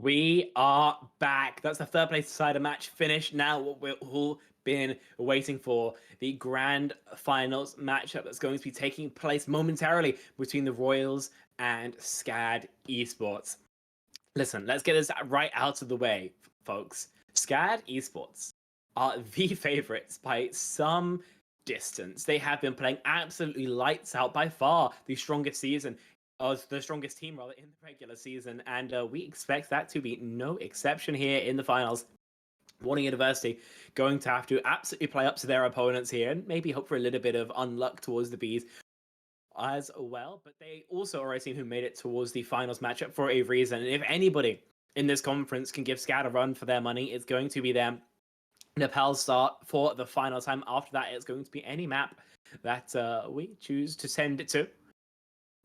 We are back. That's the third place decider match finished. Now, what we've all been waiting for, the grand finals matchup that's going to be taking place momentarily between the Royals and SCAD Esports. Listen, let's get this right out of the way, folks. SCAD Esports are the favorites by some distance. They have been playing absolutely lights out, by far the strongest season, the strongest team rather, in the regular season, and we expect that to be no exception here in the finals. Warning University going to have to absolutely play up to their opponents here and maybe hope for a little bit of unluck towards the Bees as well. But they also are a team who made it towards the finals matchup for a reason. And if anybody in this conference can give SCAD a run for their money, it's going to be them. Nepal start for the final time. After that, it's going to be any map that we choose to send it to.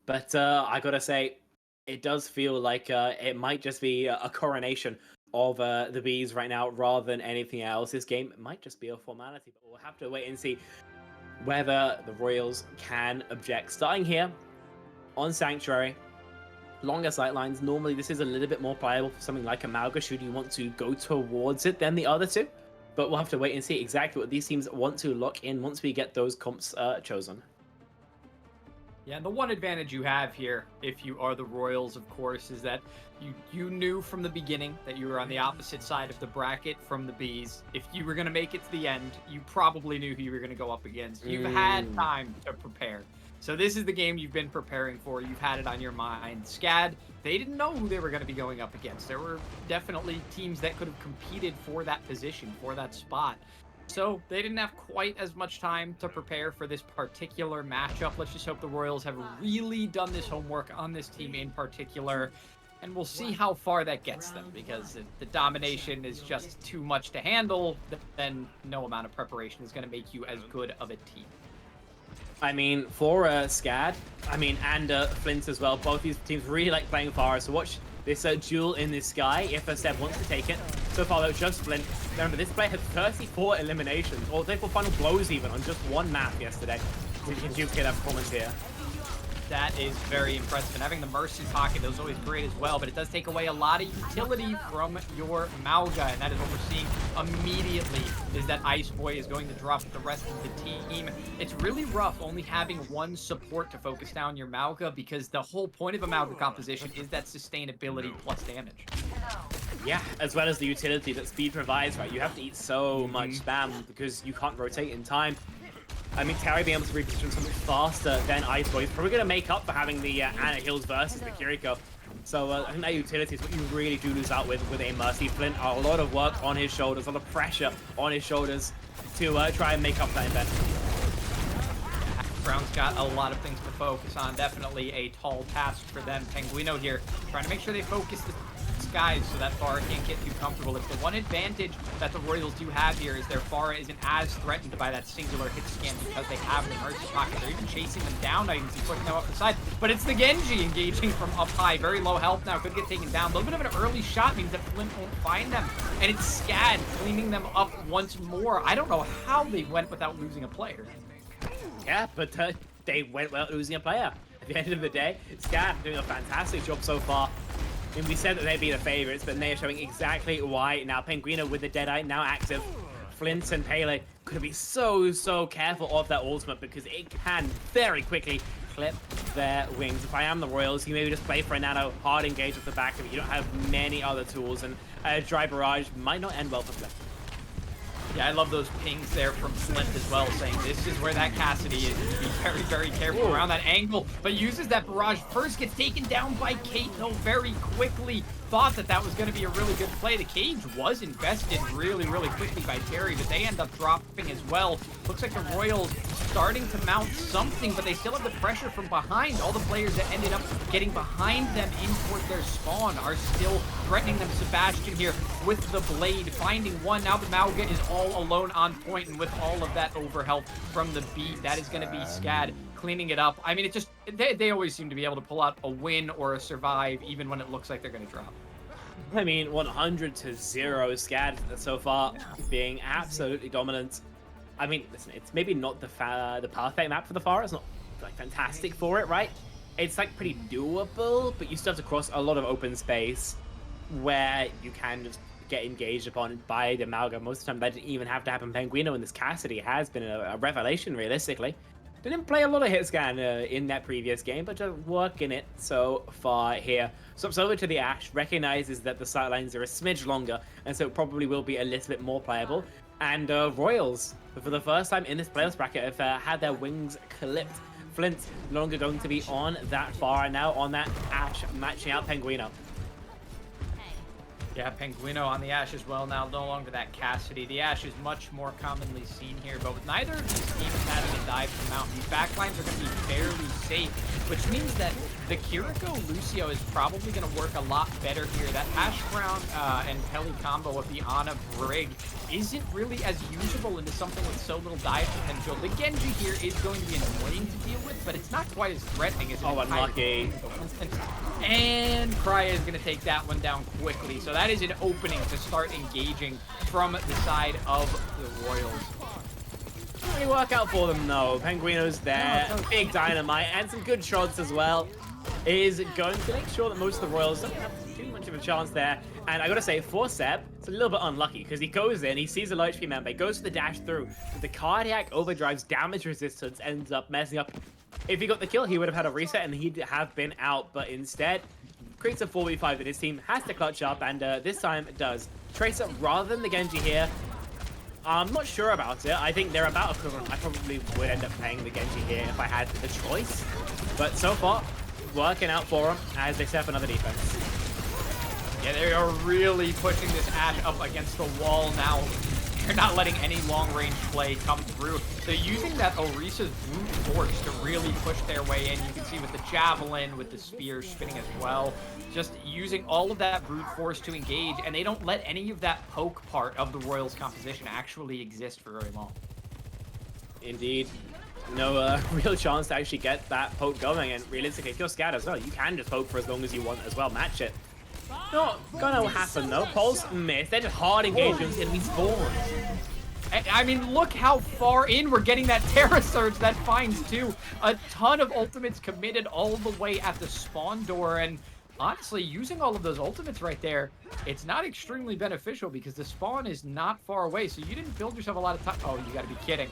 But I gotta say, it does feel like it might just be a coronation of the Bees right now rather than anything else. This game might just be a formality, but we'll have to wait and see whether the Royals can object. Starting here on Sanctuary, longer sightlines. Normally, this is a little bit more playable for something like Amalga should you want to go towards it than the other two. But we'll have to wait and see exactly what these teams want to lock in once we get those comps chosen. Yeah, and the one advantage you have here, if you are the Royals, of course, is that you knew from the beginning that you were on the opposite side of the bracket from the Bees. If you were going to make it to the end, you probably knew who you were going to go up against. You've had time to prepare. So this is the game you've been preparing for. You've had it on your mind. SCAD, they didn't know who they were going to be going up against. There were definitely teams that could have competed for that position, for that spot. So they didn't have quite as much time to prepare for this particular matchup. Let's just hope the Royals have really done this homework on this team in particular. And we'll see how far that gets them, because if the domination is just too much to handle, then no amount of preparation is going to make you as good of a team. I mean, for SCAD, and Flint as well, both these teams really like playing far. So watch this duel in the sky if Seb wants to take it. So far, though, just Flint. Remember, this player had 34 eliminations, or 34 final blows even, on just one map yesterday. Did you get that performance here? That is very impressive, and having the Mercy pocket is always great as well, but it does take away a lot of utility from your Malga, and that is what we're seeing immediately, is that Ice Boy is going to drop the rest of the team. It's really rough only having one support to focus down your Malga, because the whole point of a Malga composition is that sustainability plus damage. Yeah, as well as the utility that speed provides, right? You have to eat so much spam because you can't rotate in time. I mean, Terry being able to reposition so much faster than Ice Boy is probably going to make up for having the Anna Hills versus the Kiriko. So I think that utility is what you really do lose out with a Mercy. Flint, a lot of work on his shoulders, a lot of pressure on his shoulders to try and make up that investment. Brown's got a lot of things to focus on. Definitely a tall task for them. Penguino here trying to make sure they focus the skies so that Pharah can't get too comfortable. It's the one advantage that the Royals do have here, is their Pharah isn't as threatened by that singular hit scan because they have the Mercy pocket. They're even chasing them down. Now you can see pushing them up the side, but it's the Genji engaging from up high. Very low health now, could get taken down. A little bit of an early shot means that Flint won't find them, and it's SCAD cleaning them up once more. I don't know how they went without losing a player. Yeah, but they went without losing a player. At the end of the day, SCAD doing a fantastic job so far. I mean, we said that they'd be the favorites, but they are showing exactly why. Now, Penguino with the Deadeye now active. Flint and Pele could be so careful of that ultimate, because it can very quickly clip their wings. If I am the Royals, you maybe just play for a nano, hard engage at the back of it. You don't have many other tools, and a dry barrage might not end well for Flint. Yeah, I love those pings there from Flint as well, saying this is where that Cassidy is. Be very careful around that angle, but uses that barrage first, gets taken down by Kate, though, very quickly. Thought that was going to be a really good play. The cage was invested really quickly by Terry, but they end up dropping as well. Looks like the Royals starting to mount something, but they still have the pressure from behind. All the players that ended up getting behind them in towards their spawn are still threatening them. Sebastian here with the blade, finding one. Now the Malga is all alone on point, and with all of that overhealth from the beat, that is going to be SCAD cleaning it up. I mean, it just, they always seem to be able to pull out a win or a survive, even when it looks like they're going to drop. I mean, 100-0 SCAD so far, being absolutely dominant. I mean, listen, it's maybe not the perfect map for the Pharah. It's not like fantastic for it, right? It's like pretty doable, but you still have to cross a lot of open space. where you can just get engaged upon by the Amalgam. Most of the time, that didn't even have to happen. Penguino and this Cassidy has been a revelation, realistically. Didn't play a lot of hit scan in that previous game, but just working it so far here. Swaps over to the Ashe, recognizes that the sightlines are a smidge longer, and so it probably will be a little bit more playable. And Royals, for the first time in this playoffs bracket, have had their wings clipped. Flint no longer going to be on that far, and now on that Ashe, matching out Penguino. Yeah, Penguino on the Ashe as well now, no longer that Cassidy. The Ashe is much more commonly seen here, but with neither of these teams having a dive from out, these backlines are going to be fairly safe, which means that the Kiriko Lucio is probably going to work a lot better here. That Hash Brown and Pelly combo of the Ana Brig isn't really as usable into something with so little dive potential. The Genji here is going to be annoying to deal with, but it's not quite as threatening as unlucky. And Krya is going to take that one down quickly. So that is an opening to start engaging from the side of the Royals. Doesn't really work out for them, though. Penguino's there, big dynamite, and some good shots as well. Is going to make sure that most of the Royals don't have too much of a chance there. And I gotta say, for Seb, it's a little bit unlucky because he goes in, he sees a large female, but goes for the dash through. But the cardiac overdrive's damage resistance ends up messing up. If he got the kill, he would have had a reset and he'd have been out. But instead, creates a 4v5 that his team has to clutch up, and this time it does. Tracer rather than the Genji here. I'm not sure about it. I think they're about equivalent. I probably would end up playing the Genji here if I had the choice. But so far, working out for them as they set up another defense. Yeah, they are really pushing this Ashe up against the wall now. They're not letting any long-range play come through. They're using that Orisa's brute force to really push their way in. You can see with the javelin, with the spear spinning as well. Just using all of that brute force to engage, and they don't let any of that poke part of the Royals' composition actually exist for very long. Indeed. No real chance to actually get that poke going, and realistically, if you're SCAD as well, you can just poke for as long as you want as well. Match it. Not gonna happen though. Pulse missed. They're just hard engagements in these spawns. I mean, look how far in we're getting that Terra Surge that finds too. A ton of ultimates committed all the way at the spawn door, and honestly, using all of those ultimates right there, it's not extremely beneficial because the spawn is not far away, so you didn't build yourself a lot of time. Oh, you gotta be kidding.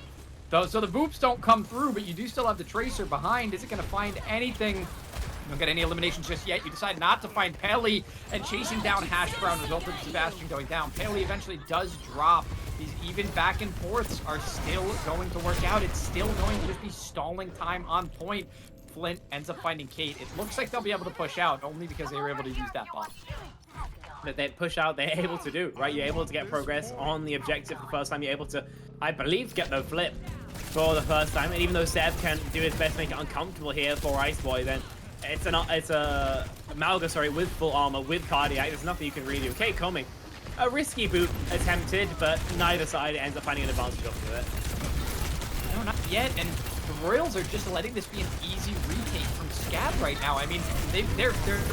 So the boops don't come through, but you do still have the Tracer behind. Is it gonna find anything? You don't get any eliminations just yet. You decide not to find Pelly, and chasing down Hash Brown resulted in Sebastian going down. Pelly eventually does drop. These even back and forths are still going to work out. It's still going to just be stalling time on point. Flint ends up finding Kate. It looks like they'll be able to push out only because they were able to use that bomb. That they push out, they're able to do, right? You're able to get progress on the objective the first time. You're able to, I believe, get the flip for the first time. And even though Seb can do his best to make it uncomfortable here for Ice Boy, then it's a Malga, sorry, with full armor, with cardiac. There's nothing you can really do. Kate coming. A risky boot attempted, but neither side ends up finding an advantage off of it. No, not yet. And the Royals are just letting this be an easy retake from SCAD right now. I mean, they're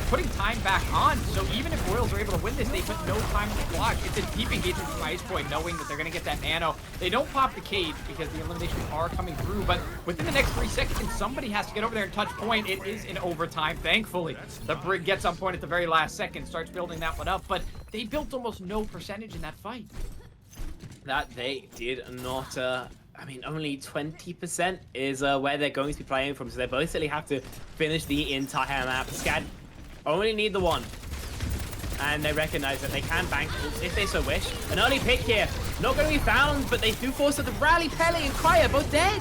putting time back on, so even if Royals are able to win this, they put no time to block. It's a deep engagement from Ice Boy, knowing that they're going to get that nano. They don't pop the cage because the eliminations are coming through, but within the next 3 seconds, somebody has to get over there and touch point. It is in overtime, thankfully. The Brig gets on point at the very last second, starts building that one up, but they built almost no percentage in that fight. That they did not... I mean, only 20% is where they're going to be playing from, so they basically have to finish the entire map. SCAD only need the one, and they recognize that they can bank if they so wish. An early pick here, not going to be found, but they do force it to rally. Pelly and Krya both dead.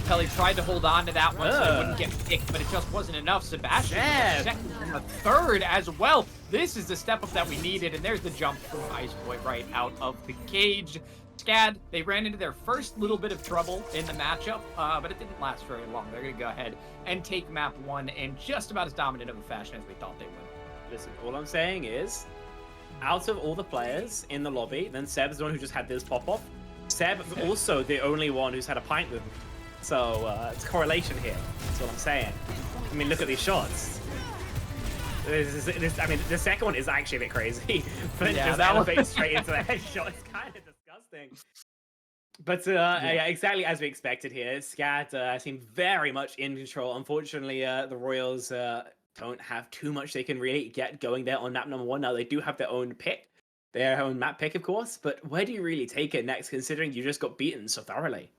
Pelly tried to hold on to that one so it wouldn't get picked, but it just wasn't enough. Sebastian, the second and the third as well. This is the step up that we needed, and there's the jump from Ice Boy right out of the cage. SCAD, they ran into their first little bit of trouble in the matchup, but it didn't last very long. They're going to go ahead and take map 1 in just about as dominant of a fashion as we thought they would. Listen, all I'm saying is, out of all the players in the lobby, then Seb's the one who just had this pop-off. Seb also the only one who's had a pint with him. So, it's correlation here. That's what I'm saying. I mean, look at these shots. I mean, the second one is actually a bit crazy. But yeah, just elevates straight into the headshot. It's kind of disgusting. But yeah, exactly as we expected here. SCAD seemed very much in control. Unfortunately, the Royals don't have too much they can really get going there on map number 1. Now, they do have their own pick, their own map pick, of course, but where do you really take it next, considering you just got beaten so thoroughly?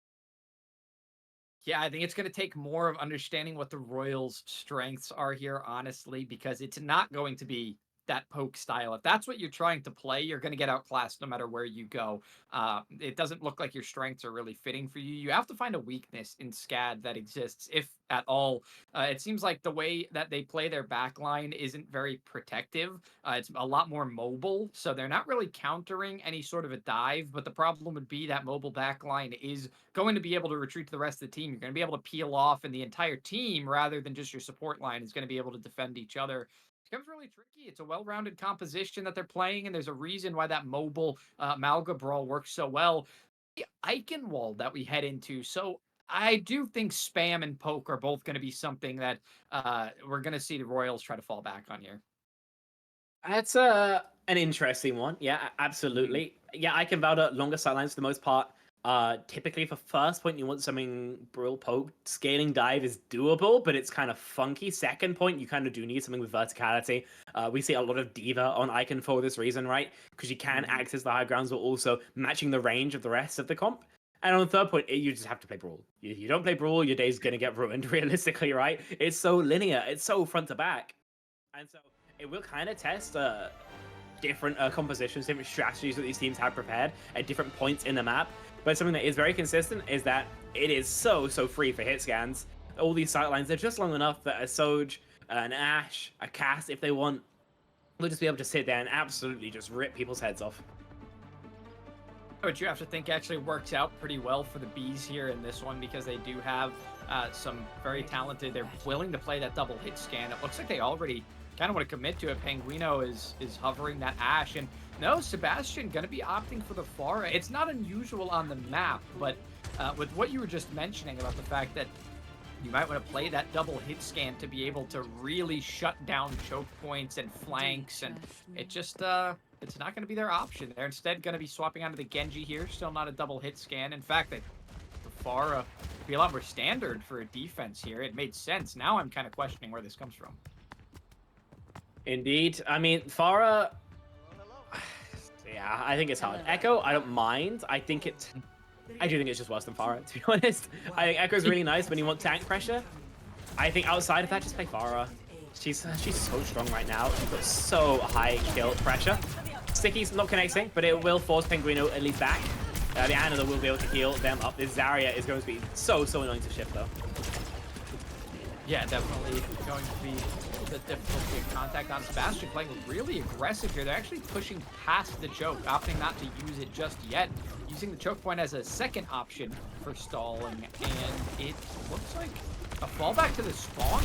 Yeah, I think it's going to take more of understanding what the Royals' strengths are here, honestly, because it's not going to be that poke style. If that's what you're trying to play, you're going to get outclassed no matter where you go. It doesn't look like your strengths are really fitting for you. You have to find a weakness in SCAD that exists, if at all. It seems like the way that they play their backline isn't very protective. It's a lot more mobile, so they're not really countering any sort of a dive. But the problem would be that mobile backline is going to be able to retreat to the rest of the team. You're going to be able to peel off, and the entire team, rather than just your support line, is going to be able to defend each other. It becomes really tricky. It's a well-rounded composition that they're playing, and there's a reason why that mobile Malga Brawl works so well. The Eichenwald that we head into. So I do think spam and poke are both going to be something that we're going to see the Royals try to fall back on here. That's an interesting one. Yeah, absolutely. Yeah, I can vouch that longer sidelines for the most part. Typically for first point, you want something Brill Poke. Scaling dive is doable, but it's kind of funky. Second point, you kind of do need something with verticality. We see a lot of Diva on Icon for this reason, right? Because you can access the high grounds, but also matching the range of the rest of the comp. And on the third point, you just have to play Brawl. You don't play Brawl, your day's going to get ruined, realistically, right? It's so linear. It's so front to back. And so it will kind of test different compositions, different strategies that these teams have prepared at different points in the map. But something that is very consistent is that it is so free for hit scans. All these sightlines, they're just long enough that a Soj, an Ashe, a Cass, if they want, will just be able to sit there and absolutely just rip people's heads off. But you have to think actually works out pretty well for the Bees here in this one, because they do have some very talented, they're willing to play that double hit scan. It looks like they already kind of want to commit to it. Penguino is hovering that Ashe, and no, Sebastian going to be opting for the Pharah. It's not unusual on the map, but with what you were just mentioning about the fact that you might want to play that double hit scan to be able to really shut down choke points and flanks, and it just it's not going to be their option. They're instead going to be swapping onto the Genji here. Still not a double hit scan. In fact, the Pharah would be a lot more standard for a defense here. It made sense. Now I'm kind of questioning where this comes from. Indeed. I mean, Pharah... Yeah, I think it's hard. Echo, I don't mind. I do think it's just worse than Pharah, to be honest. I think Echo's really nice when you want tank pressure. I think outside of that, just play Pharah. She's so strong right now. She's got so high kill pressure. Sticky's not connecting, but it will force Penguino at least back. The Ana will be able to heal them up. This Zarya is going to be so annoying to shift, though. Yeah, definitely going to be a little bit difficult to get contact on. Sebastian playing really aggressive here. They're actually pushing past the choke, opting not to use it just yet, using the choke point as a second option for stalling, and it looks like a fallback to the spawn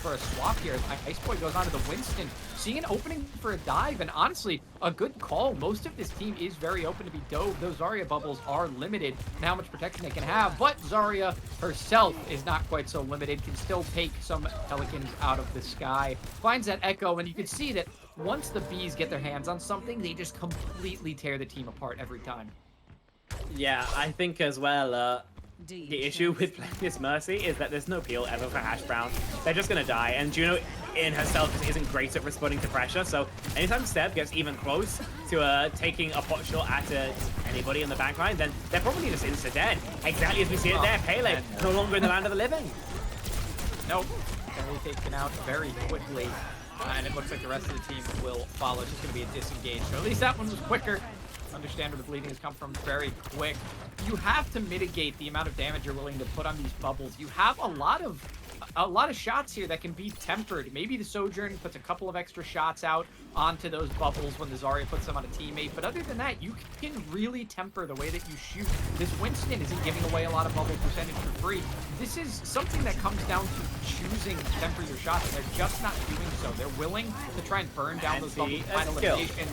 for a swap here. Iceboy goes onto the Winston, seeing an opening for a dive, and honestly, a good call. Most of this team is very open to be dove. Those Zarya bubbles are limited in how much protection they can have, but Zarya herself is not quite so limited, can still take some Pelicans out of the sky. Finds that Echo, and you can see that once the Bees get their hands on something, they just completely tear the team apart every time. Yeah, I think as well, the issue with playing this Mercy is that there's no peel ever for Ash Brown. They're just gonna die, and Juno in herself just isn't great at responding to pressure, so anytime Steb gets even close to taking a pot shot at anybody in the backline, then they're probably just insta-dead. Exactly as we see it there, Pele, no longer in the land of the living. Nope, very taken out very quickly, and it looks like the rest of the team will follow. It's just gonna be a disengage, so at least that one was quicker. Understand where the bleeding has come from very quick. You have to mitigate the amount of damage you're willing to put on these bubbles. You have a lot of shots here that can be tempered. Maybe the Sojourn puts a couple of extra shots out onto those bubbles when the Zarya puts them on a teammate, but other than that, you can really temper the way that you shoot. This Winston isn't giving away a lot of bubble percentage for free. This is something that comes down to choosing to temper your shots, and they're just not doing so. They're willing to try and burn down those bubbles. Final elimination.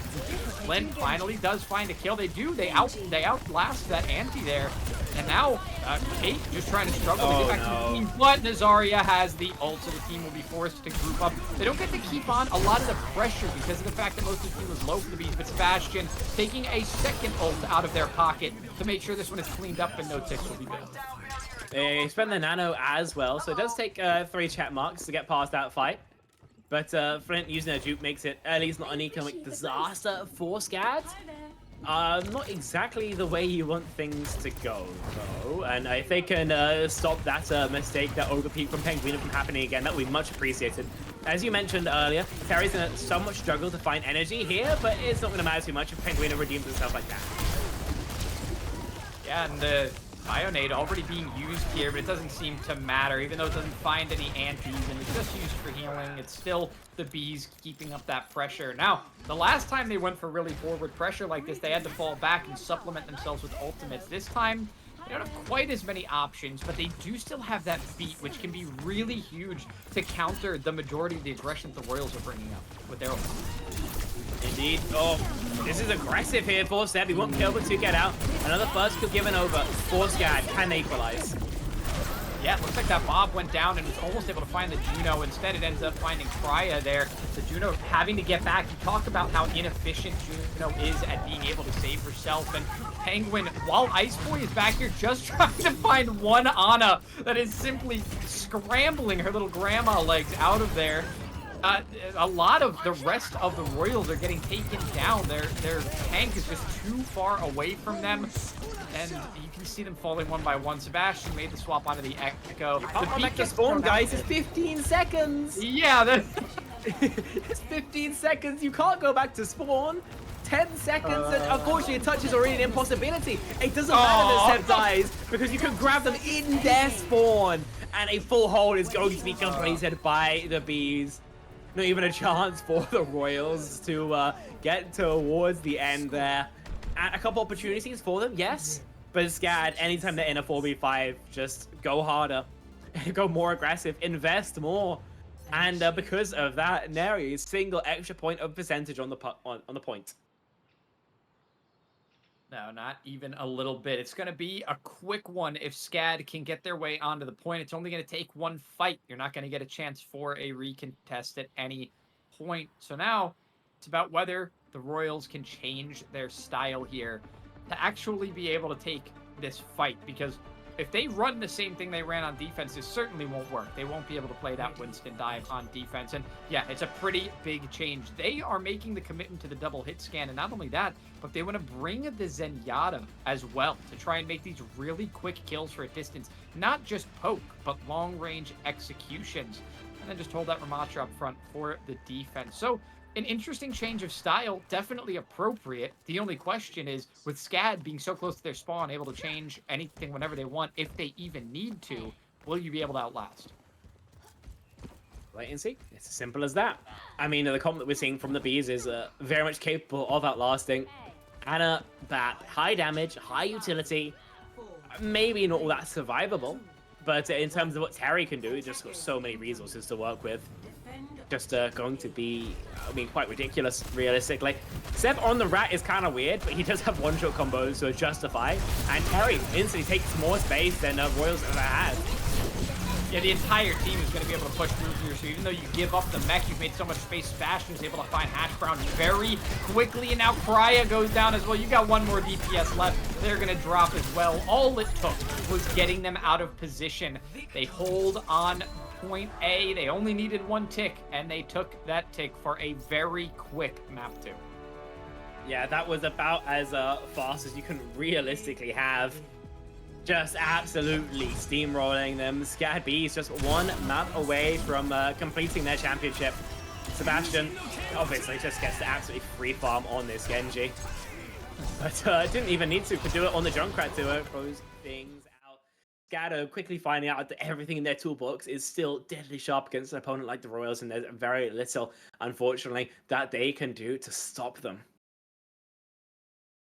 Len finally does find a kill. They outlast that anti there. And now, Kate just trying to struggle to get back to the team. But Zarya has the ult, so the team will be forced to group up. They don't get to keep on a lot of the pressure because of the fact that most of the team was low for the Bees. But Sebastian taking a second ult out of their pocket to make sure this one is cleaned up and no ticks will be built. They spend the nano as well, so it does take 3 chat marks to get past that fight. But Flint using her juke makes it at least not an economic disaster for SCAD. Not exactly the way you want things to go, though. And if they can stop that mistake, that overpeak from Penguin from happening again, that would be much appreciated. As you mentioned earlier, Terry's gonna somewhat struggle to find energy here, but it's not gonna matter too much if Penguin redeems himself like that. Yeah, and the Bionade already being used here, but it doesn't seem to matter, even though it doesn't find any antis, and it's just used for healing. It's still the bees keeping up that pressure. Now, the last time they went for really forward pressure like this, they had to fall back and supplement themselves with ultimates. This time, they don't have quite as many options, but they do still have that beat, which can be really huge to counter the majority of the aggression the Royals are bringing up with their ultimates. Indeed. Oh, this is aggressive here for SCAD. He won't be able to get out. Another first kill given over for SCAD. Can they equalize? Yeah, it looks like that Bob went down and was almost able to find the Juno. Instead, it ends up finding Krya there. The Juno having to get back. You talk about how inefficient Juno is at being able to save herself. And Penguin, while Ice Boy is back here just trying to find one Ana that is simply scrambling her little grandma legs out of there. A lot of the rest of the Royals are getting taken down. Their tank is just too far away from them. And you can see them falling one by one. Sebastian made the swap onto the Echo. Oh, back to spawn, guys. It's 15 seconds. Yeah, it's 15 seconds. You can't go back to spawn. 10 seconds, and unfortunately, a touch is already an impossibility. It doesn't matter that Seb dies, because you can grab them in their spawn, and a full hold is going to be completed by the bees. Not even a chance for the Royals to get towards the end there. And a couple opportunities for them, yes. But SCAD, anytime they're in a 4v5, just go harder. Go more aggressive. Invest more. And because of that, nary a single extra point of percentage on the point. No, not even a little bit. It's going to be a quick one if SCAD can get their way onto the point. It's only going to take one fight. You're not going to get a chance for a recontest at any point. So now it's about whether the Royals can change their style here to actually be able to take this fight. Because if they run the same thing they ran on defense, it certainly won't work. They won't be able to play that Winston dive on defense. And yeah, it's a pretty big change. They are making the commitment to the double hit scan. And not only that, but they want to bring the Zenyatta as well to try and make these really quick kills for a distance. Not just poke, but long range executions. And then just hold that Ramatra up front for the defense. So an interesting change of style, definitely appropriate. The only question is, with SCAD being so close to their spawn, able to change anything whenever they want, if they even need to, will you be able to outlast? Wait and see. It's as simple as that. I mean, the comp that we're seeing from the bees is very much capable of outlasting. Ana, that high damage, high utility, maybe not all that survivable, but in terms of what Terry can do, he's just got so many resources to work with. Just going to be, I mean, quite ridiculous, realistically. Seb on the rat is kind of weird, but he does have one-shot combos, so it's justified. And Terry instantly takes more space than Royals ever had. Yeah, the entire team is going to be able to push through here, so even though you give up the mech, you've made so much space. Sebastian is able to find Hash Brown very quickly, and now Krya goes down as well. You got one more DPS left. They're going to drop as well. All it took was getting them out of position. They hold on point A. They only needed one tick, and they took that tick for a very quick map 2. Yeah, that was about as fast as you can realistically have. Just absolutely steamrolling them. SCAD B is just one map away from completing their championship. Sebastian obviously just gets the absolutely free farm on this Genji. But didn't even need to do it on the Junkrat to close things out. SCAD quickly finding out that everything in their toolbox is still deadly sharp against an opponent like the Royals, and there's very little, unfortunately, that they can do to stop them.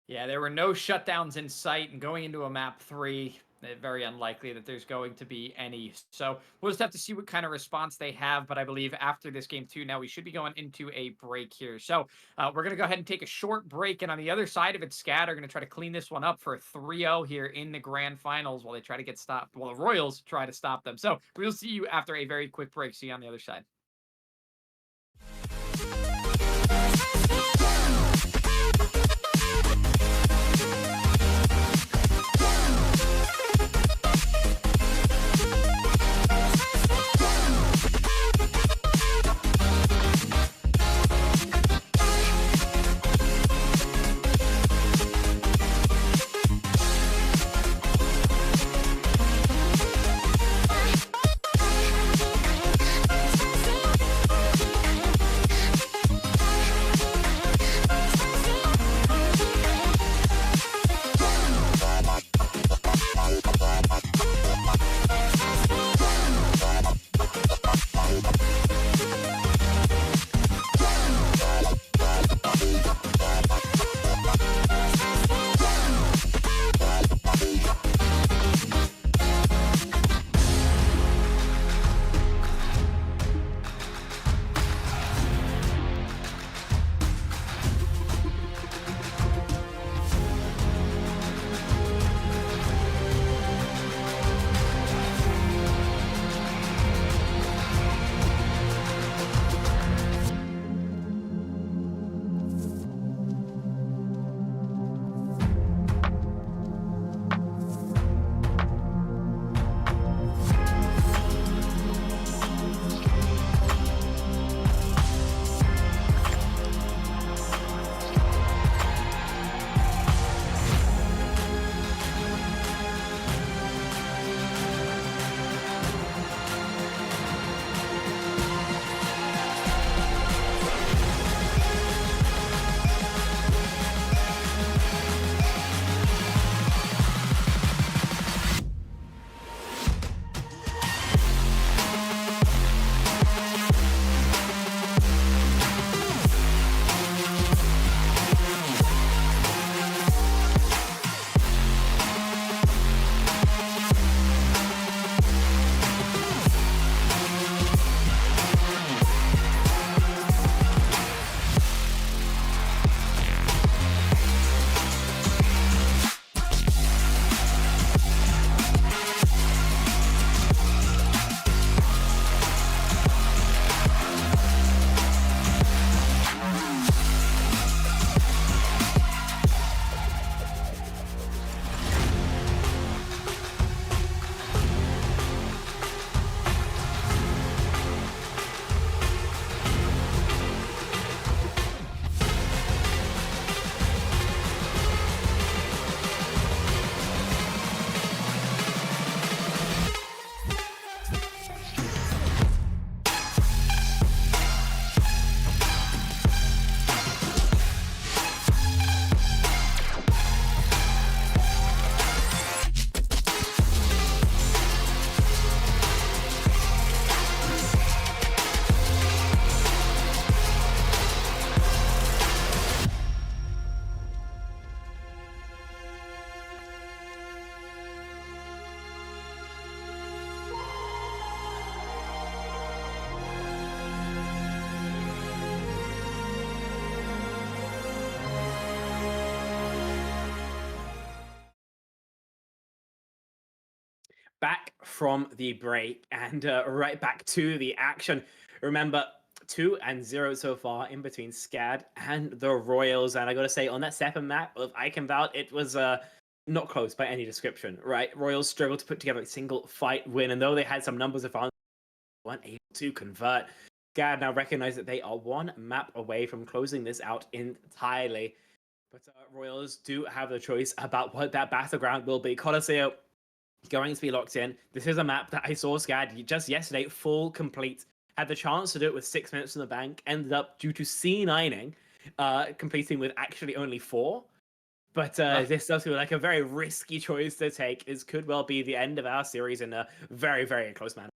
Yeah, there were no shutdowns in sight, and going into a map 3, very unlikely that there's going to be any. So we'll just have to see what kind of response they have, but I believe after this game 2, now we should be going into a break here. So we're going to go ahead and take a short break, and on the other side of it, SCAD are going to try to clean this one up for a 3-0 here in the grand finals while they try to get stopped. Well, the Royals try to stop them. So we'll see you after a very quick break. See you on the other side. Back from the break and right back to the action. Remember, 2-0 so far in between SCAD and the Royals. And I got to say, on that second map of Eichenwald, it was not close by any description, right? Royals struggled to put together a single fight win. And though they had some numbers advantage, they weren't able to convert. SCAD now recognize that they are one map away from closing this out entirely. But Royals do have the choice about what that battleground will be. Colosseo going to be locked in. This is a map that I saw SCAD just yesterday, full complete. Had the chance to do it with 6 minutes in the bank. Ended up, due to C9ing, completing with actually only 4. But this does feel like a very risky choice to take. This could well be the end of our series in a very, very close manner.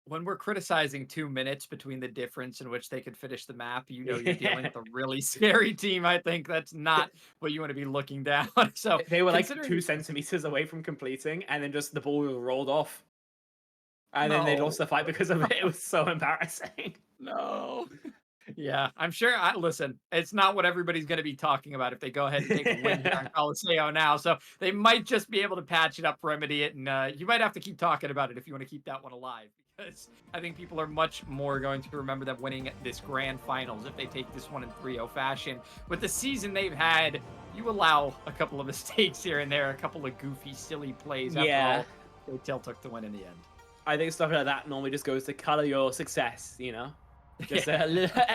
When we're criticizing 2 minutes between the difference in which they could finish the map, you know you're dealing with a really scary team. I think that's not what you want to be looking down. So they were like 2 centimeters away from completing, and then just the ball rolled off. And then they lost the fight because of it. It was so embarrassing. No. Yeah, I'm sure. Listen, it's not what everybody's going to be talking about if they go ahead and take a win here on Colosseo now. So they might just be able to patch it up, remedy it, and you might have to keep talking about it if you want to keep that one alive. Because I think people are much more going to remember them winning this grand finals if they take this one in 3-0 fashion. With the season they've had, you allow a couple of mistakes here and there, a couple of goofy, silly plays. After all, they still took the win in the end. I think stuff like that normally just goes to color your success, you know? Just a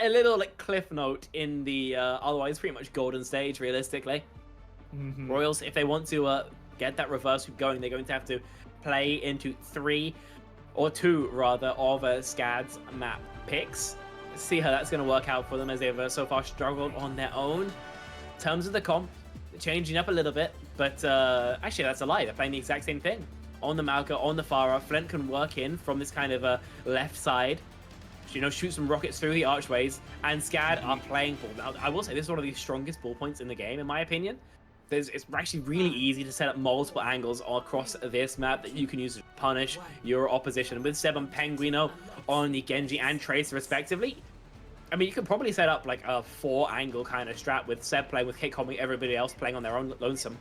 little like cliff note in the otherwise pretty much golden stage, realistically. Royals, if they want to get that reverse sweep going, they're going to have to play into 3 or 2 rather of SCAD's map picks. See how that's going to work out for them, as they've so far struggled on their own. In terms of the comp, changing up a little bit, but actually that's a lie. They're playing the exact same thing. On the Malka, on the Farah, Flint can work in from this kind of left side. You know, shoot some rockets through the archways, and SCAD are playing ball. Now, I will say this is one of the strongest ball points in the game, in my opinion. It's actually really easy to set up multiple angles across this map that you can use to punish your opposition. With Seb and Penguino on the Genji and Trace, respectively, I mean, you could probably set up like a 4-angle kind of strat with Seb playing with Hitcombing, everybody else playing on their own lonesome.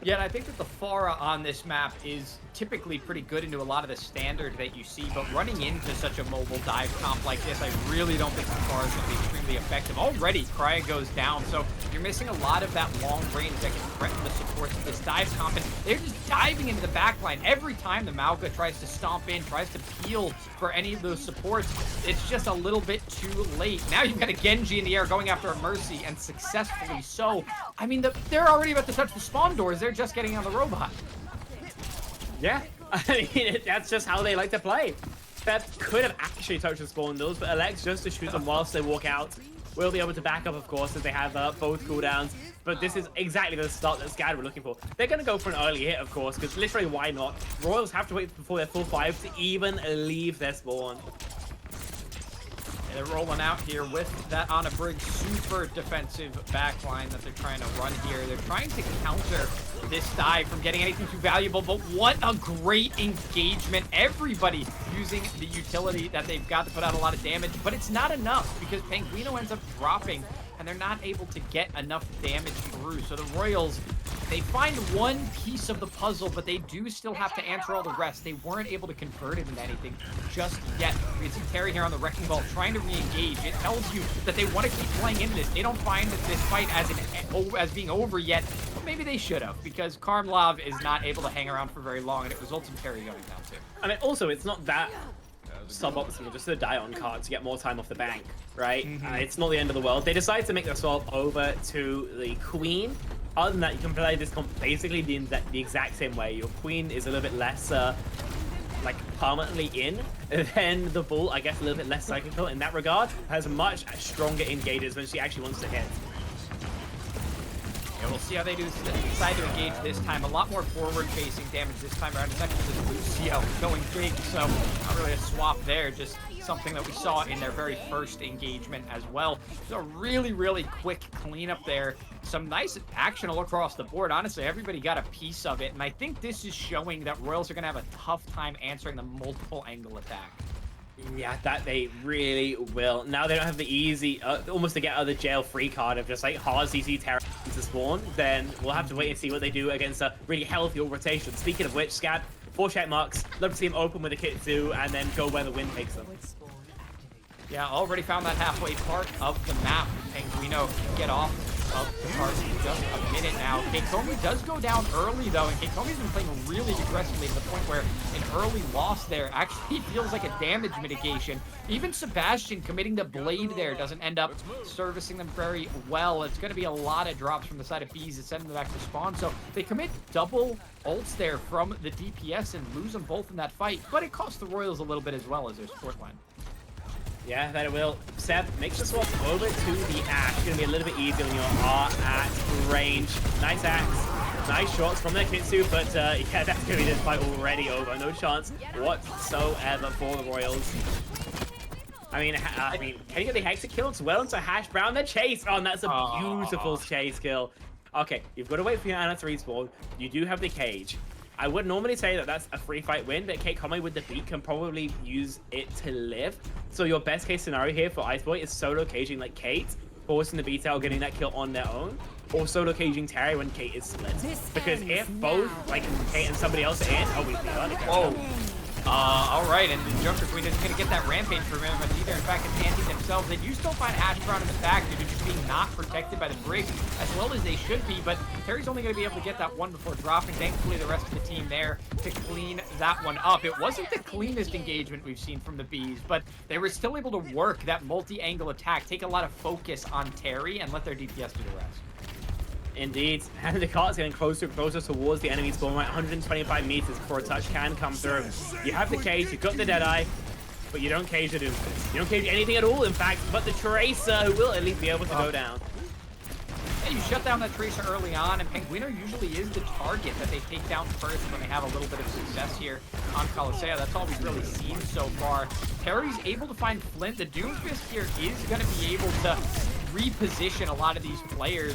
Yeah, and I think that the Farah on this map is typically pretty good into a lot of the standard that you see, but running into such a mobile dive comp like this, I really don't think the Farah is going to be extremely effective. Already, Krya goes down, so you're missing a lot of that long range that can threaten the supports of this dive comp, and they're just diving into the backline. Every time the Malga tries to stomp in, tries to peel for any of those supports, it's just a little bit too late. Now you've got a Genji in the air going after a Mercy, and successfully so. I mean, they're already about to touch the spawn doors. They're just getting on the robot. Yeah, I mean, that's just how they like to play. That could have actually touched the spawn doors, but elects just to shoot them whilst they walk out. We'll be able to back up, of course, as they have both cooldowns. But this is exactly the start that SCAD were looking for. They're going to go for an early hit, of course, because literally, why not? Royals have to wait before their full 5 to even leave their spawn. They're rolling out here with that on a bridge super defensive backline that they're trying to run here. They're trying to counter this dive from getting anything too valuable, but what a great engagement. Everybody using the utility that they've got to put out a lot of damage, but it's not enough because Penguino ends up dropping and they're not able to get enough damage through. So the Royals, they find one piece of the puzzle, but they do still have to answer all the rest. They weren't able to convert it into anything just yet. We see Terry here on the Wrecking Ball trying to re-engage. It tells you that they want to keep playing into this. They don't find this fight as being over yet, but maybe they should have, because Karmlov is not able to hang around for very long, and it results in Terry going down too. I mean, also, it's not that suboptimal just to die on card to get more time off the bank, right? It's not the end of the world. They decide to make the swap over to the Queen. Other than that, you can play this comp basically the exact same way. Your Queen is a little bit less like permanently in than the Bull, I guess a little bit less cyclical in that regard. Has much stronger engages when she actually wants to hit. Yeah, we'll see how they decide to engage this time. A lot more forward-facing damage this time around. It's actually Lucio going big, so not really a swap there, just something that we saw in their very first engagement as well. So a really, really quick cleanup there. Some nice action all across the board. Honestly, everybody got a piece of it, and I think this is showing that Royals are going to have a tough time answering the multiple angle attack. Yeah, that they really will. Now they don't have the easy, almost to get out of the jail-free card of just like hard CC terror to spawn. Then we'll have to wait and see what they do against a really healthy rotation. Speaking of which, SCAD, 4 check marks. Love to see him open with a Kitsu and then go where the wind takes them. Yeah, already found that halfway part of the map. Penguino can get off of the card in just a minute now. Keikomi does go down early, though, and Keikomi's been playing really aggressively to the point where an early loss there actually feels like a damage mitigation. Even Sebastian committing the blade there doesn't end up servicing them very well. It's going to be a lot of drops from the side of Bees that send them back to spawn, so they commit double ults there from the DPS and lose them both in that fight, but it costs the Royals a little bit as well as their support line. Yeah, that it will. Seb makes the swap over to the Ash. Gonna be a little bit easier when you are at range. Nice axe, nice shots from the Kitsu, but yeah, that's gonna be this fight already over. No chance whatsoever for the Royals. I mean, can you get the Hexa kill as well into Hash Brown? The chase! Oh, and that's a beautiful chase kill. Okay, you've got to wait for your Ana to respawn. You do have the cage. I would normally say that that's a free fight win, but Keikomi with the beat can probably use it to live. So your best case scenario here for Iceboy is solo caging like Kate, forcing the beat out, getting that kill on their own, or solo caging Terry when Kate is split. Because if both, like Kate and somebody else are in, oh, we feel it. Whoa. Alright, and the Junker Queen isn't going to get that rampage from him, but either, in fact, it's Andy themselves. They do still find Hash Brown in the back due to just being not protected by the brig as well as they should be, but Terry's only going to be able to get that one before dropping. Thankfully, the rest of the team there to clean that one up. It wasn't the cleanest engagement we've seen from the Bees, but they were still able to work that multi-angle attack, take a lot of focus on Terry, and let their DPS do the rest. Indeed, and the cart's getting closer and closer towards the enemy spawn, right 125 meters before a touch can come through. You have the cage, you've got the Deadeye, but you don't cage the Doomfist. You don't cage anything at all, in fact, but the Tracer, who will at least be able to go down. Yeah, you shut down that Tracer early on, and Penguino usually is the target that they take down first when they have a little bit of success here on Coliseum. That's all we've really seen so far. Terry's able to find Flint. The Doomfist here is going to be able to reposition a lot of these players.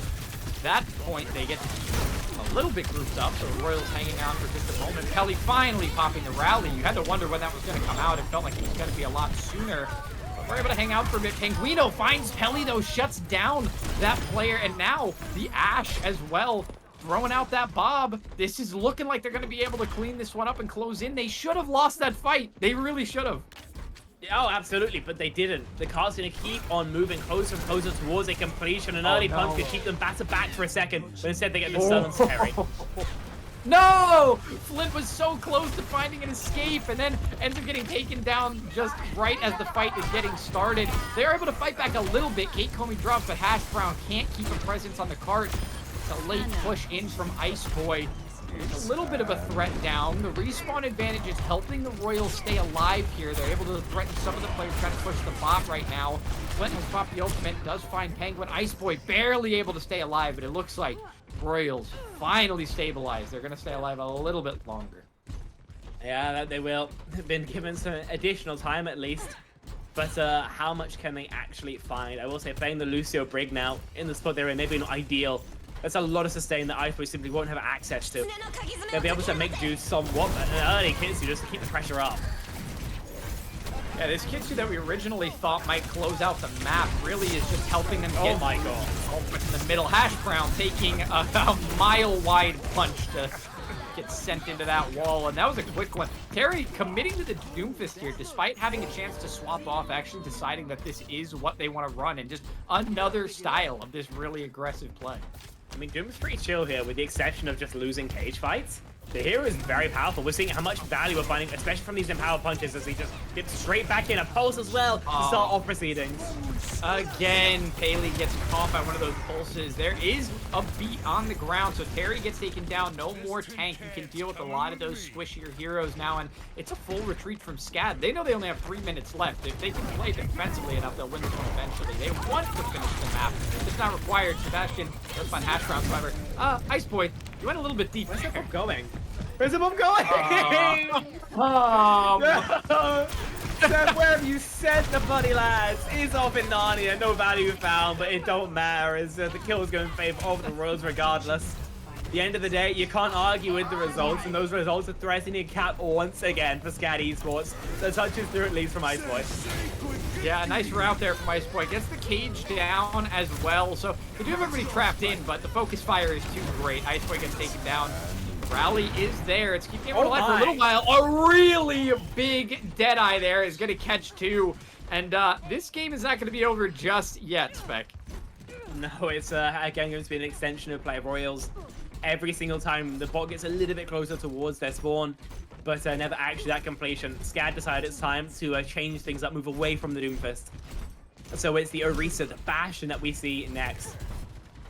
That point, they get to keep a little bit grouped up, so the Royals hanging on for just a moment. Pelly finally popping the rally. You had to wonder when that was going to come out. It felt like it was going to be a lot sooner. But we're able to hang out for a bit. Penguino finds Pelly, though, shuts down that player, and now the Ash as well, throwing out that Bob. This is looking like they're going to be able to clean this one up and close in. They should have lost that fight. They really should have. Oh, absolutely, but they didn't. The car's going to keep on moving closer and closer towards a completion. An early punch could keep them battered back for a second, but instead they get the silence Terry. No! Flint was so close to finding an escape and then ends up getting taken down just right as the fight is getting started. They're able to fight back a little bit. Keikomi drops, but Hash Brown can't keep a presence on the cart. It's a late push in from Iceboy. There's a little bit of a threat down. The respawn advantage is helping the Royals stay alive here. They're able to threaten some of the players trying to push the bot right now. Flint has popped the ultimate, does find Penguin. Iceboy barely able to stay alive, but it looks like Royals finally stabilized. They're going to stay alive a little bit longer. Yeah, that they will. They've been given some additional time at least. But how much can they actually find? I will say playing the Lucio Brig now in the spot they're in, maybe not ideal. That's a lot of sustain that Iceboy simply won't have access to. They'll be able to make do somewhat, but an early Kitsu just to keep the pressure up. Yeah, this Kitsu that we originally thought might close out the map really is just helping them get in the middle. Hash Brown taking a mile-wide punch to get sent into that wall, and that was a quick one. Terry committing to the Doomfist here, despite having a chance to swap off, actually deciding that this is what they want to run, and just another style of this really aggressive play. I mean, Doom's pretty chill here, with the exception of just losing cage fights. The hero is very powerful. We're seeing how much value we're finding, especially from these empower punches, as he just gets straight back in. A pulse as well to start off proceedings. Again, Paley gets caught by one of those pulses. There is a beat on the ground, so Terry gets taken down. No more tank. You can deal with a lot of those squishier heroes now, and it's a full retreat from SCAD. They know they only have 3 minutes left. If they can play defensively enough, they'll win this one eventually. They want to finish the map. It's not required. Sebastian does find Hash Brown, however. Iceboy, you went a little bit deep. Where's the bomb going? Where's the bomb going? Seb, where have you sent the bloody lads? He's off in Narnia, no value found, but it don't matter as the kill is going in favor of the Royals regardless. the end of the day, you can't argue with the results, and those results are threatening a cap once again for SCAD Esports. The touches through at least from Iceboy. Yeah, nice route there from Iceboy. Gets the cage down as well. So they do have everybody trapped in, but the focus fire is too great. Iceboy gets taken down. Rally is there. It's keeping everyone alive for a little while. A really big Deadeye there is going to catch two. And this game is not going to be over just yet, Spec. No, it's again going to be an extension of play of Royals. Every single time the bot gets a little bit closer towards their spawn, but never actually that completion. SCAD decided it's time to change things up, move away from the Doomfist. So it's the Orisa, the Bastion that we see next.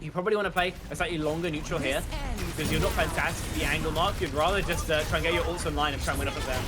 You probably want to play a slightly longer neutral here, because you're not fantastic at the angle mark. You'd rather just try and get your ults online and try and win up at them.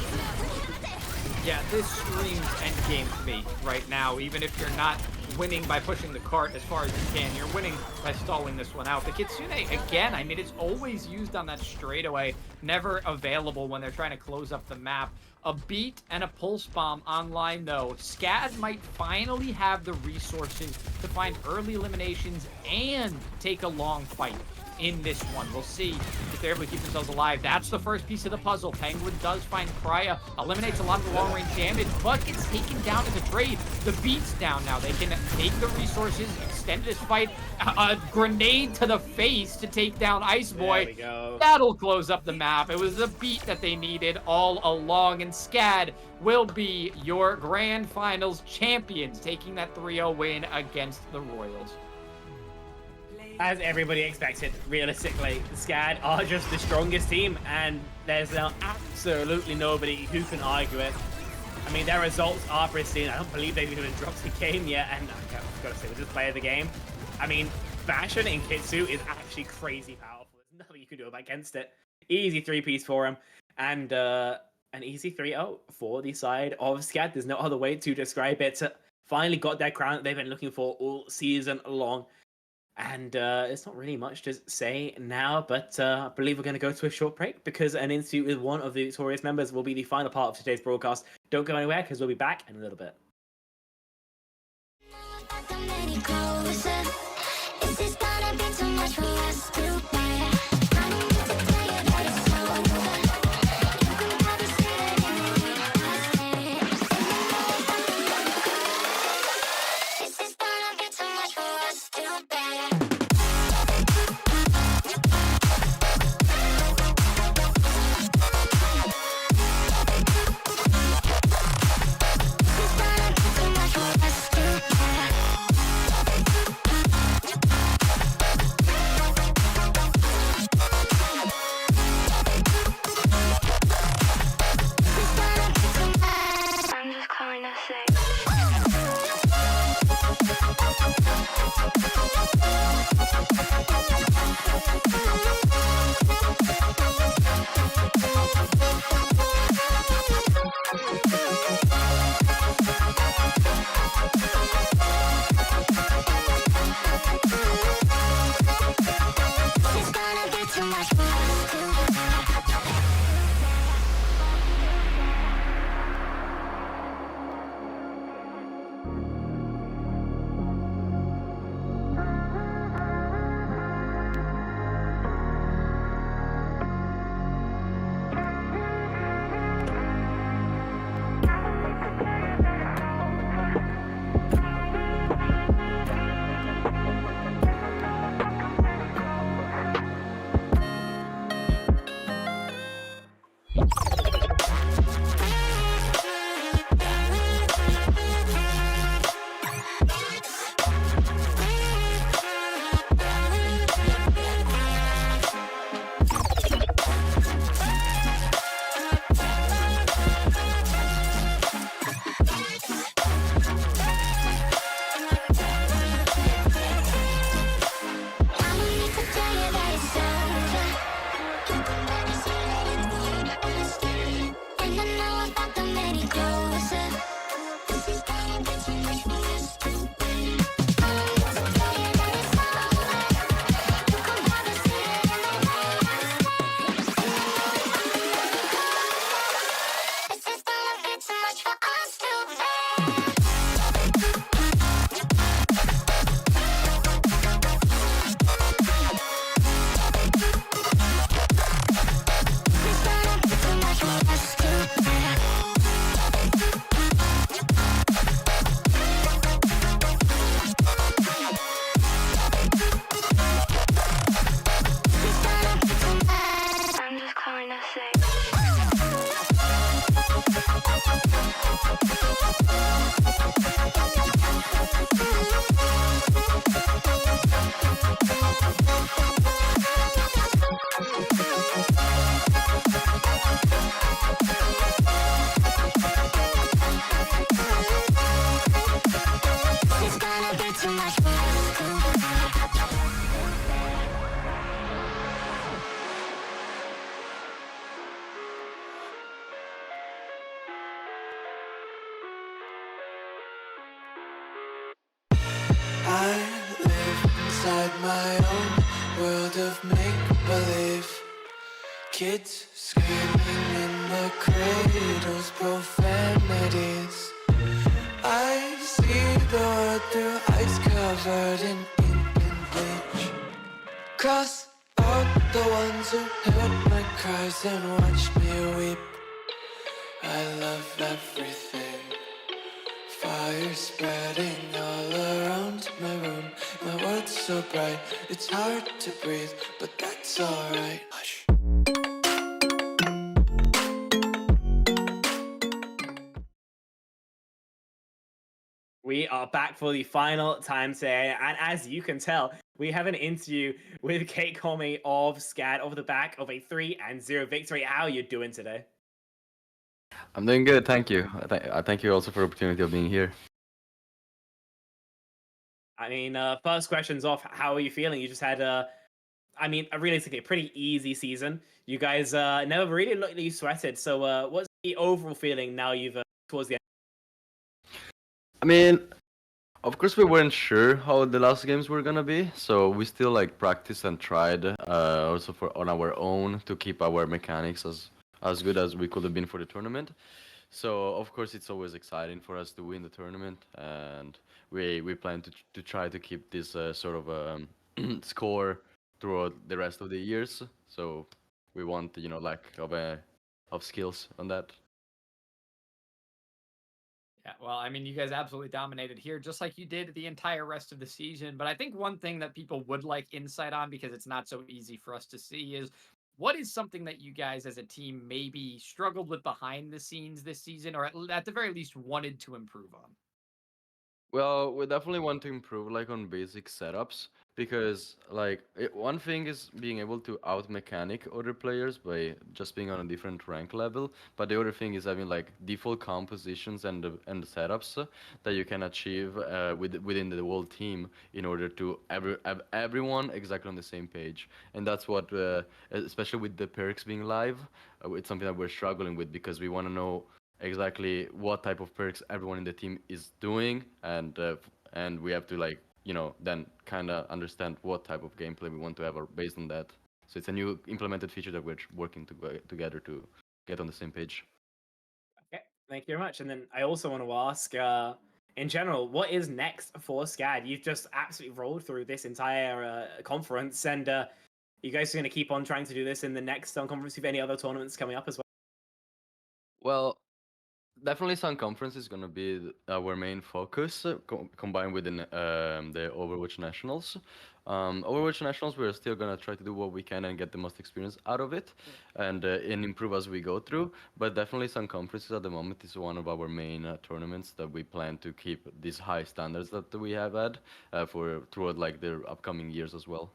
Yeah, this screams endgame to me right now, even if you're not winning by pushing the cart as far as you can. You're winning by stalling this one out. The Kitsune, again, I mean, it's always used on that straightaway, never available when they're trying to close up the map. A beat and a pulse bomb online, though. SCAD might finally have the resources to find early eliminations and take a long fight in this one. We'll see if they're able to keep themselves alive. That's the first piece of the puzzle. Penguin does find Krya, eliminates a lot of the long-range damage, but gets taken down in the trade. The beat's down now. They can take the resources, extend this fight, a grenade to the face to take down Iceboy. There we go. That'll close up the map. It was the beat that they needed all along, and SCAD will be your grand finals champions, taking that 3-0 win against the Royals. As everybody expected, realistically, SCAD are just the strongest team, and there's now absolutely nobody who can argue it. I mean, their results are pristine. I don't believe they've even dropped the game yet, and I've got to say, with this player of the game, I mean, Bastion in Kitsu is actually crazy powerful. There's nothing you can do against it. Easy 3-piece for him, and an easy 3-0 for the side of SCAD. There's no other way to describe it. Finally got their crown that they've been looking for all season long. And it's not really much to say now, but I believe we're going to go to a short break because an interview with one of the Victorious members will be the final part of today's broadcast. Don't go anywhere because we'll be back in a little bit. my own world of make-believe. Kids screaming in the cradles, profanities. I see the world through ice covered in ink and bleach. Cross out the ones who heard my cries and watched me weep. I love everything. Fire spreading all around my room. My world's so bright, it's hard to breathe, but that's alright. Hush. We are back for the final time today, and as you can tell, we have an interview with Kate Comey of SCAD over the back of a 3-0 victory. How are you doing today? I'm doing good, thank you. I thank you also for the opportunity of being here. I mean, first questions off, how are you feeling? You just had realistically, a pretty easy season. You guys never really looked like you sweated. So, what's the overall feeling now you've towards the end? I mean, of course we weren't sure how the last games were gonna be, so we still like practiced and tried also for on our own to keep our mechanics as good as we could have been for the tournament. So of course it's always exciting for us to win the tournament, and we plan to try to keep this sort of score throughout the rest of the years. So we want lack of skills on that. Yeah, well, I mean, you guys absolutely dominated here, just like you did the entire rest of the season. But I think one thing that people would like insight on, because it's not so easy for us to see, is what is something that you guys as a team maybe struggled with behind the scenes this season, or at the very least wanted to improve on? Well, we definitely want to improve like on basic setups because one thing is being able to out mechanic other players by just being on a different rank level, but the other thing is having like default compositions and the setups that you can achieve within the whole team in order to have everyone exactly on the same page. And that's what especially with the perks being live, it's something that we're struggling with because we want to know exactly what type of perks everyone in the team is doing, and we have to then kind of understand what type of gameplay we want to have based on that. So it's a new implemented feature that we're working together to get on the same page. Okay, thank you very much. And then I also want to ask, in general, what is next for SCAD? You've just absolutely rolled through this entire conference, and you guys are going to keep on trying to do this in the next conference. Have any other tournaments coming up as well? Well, definitely Sun Conference is gonna be our main focus, combined with the Overwatch Nationals. Overwatch Nationals, we're still gonna try to do what we can and get the most experience out of it, and improve as we go through. But definitely Sun Conferences at the moment is one of our main tournaments that we plan to keep these high standards that we have had for throughout like the upcoming years as well.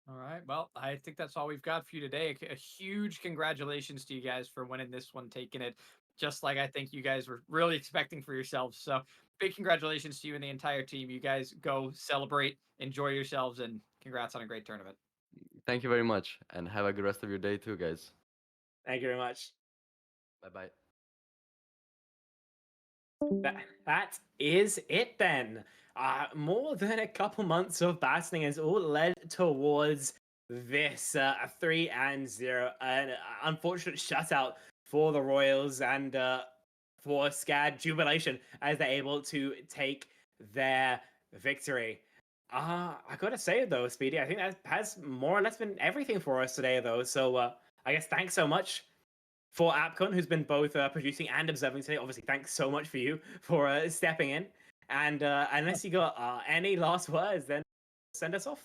All right. Well, I think that's all we've got for you today. A huge congratulations to you guys for winning this one, taking it just like I think you guys were really expecting for yourselves. So, big congratulations to you and the entire team. You guys go celebrate, enjoy yourselves, and congrats on a great tournament. Thank you very much, and have a good rest of your day too, guys. Thank you very much. Bye bye. That is it then. More than a couple months of battling has all led towards this 3-0, an unfortunate shutout for the Royals and for SCAD jubilation as they're able to take their victory. I gotta say though, Speedy, I think that has more or less been everything for us today, though. So I guess thanks so much for Apcon, who's been both producing and observing today. Obviously, thanks so much for you for stepping in. And unless you got any last words, then send us off.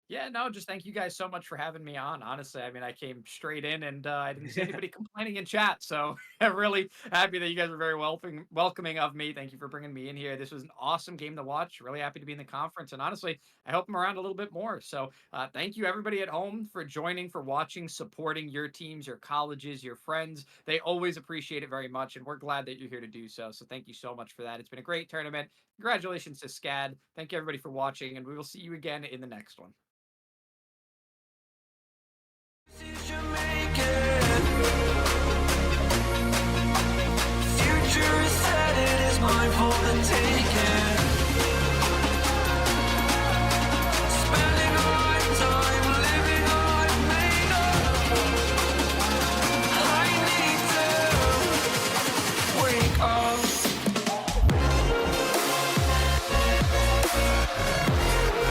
Yeah, no, just thank you guys so much for having me on. Honestly, I mean, I came straight in and I didn't see anybody complaining in chat, so I'm really happy that you guys were very welcoming of me. Thank you for bringing me in here. This was an awesome game to watch. Really happy to be in the conference, and honestly, I hope I'm around a little bit more. So, thank you everybody at home for joining, for watching, supporting your teams, your colleges, your friends. They always appreciate it very much, and we're glad that you're here to do so. So, thank you so much for that. It's been a great tournament. Congratulations to SCAD. Thank you everybody for watching, and we will see you again in the next one.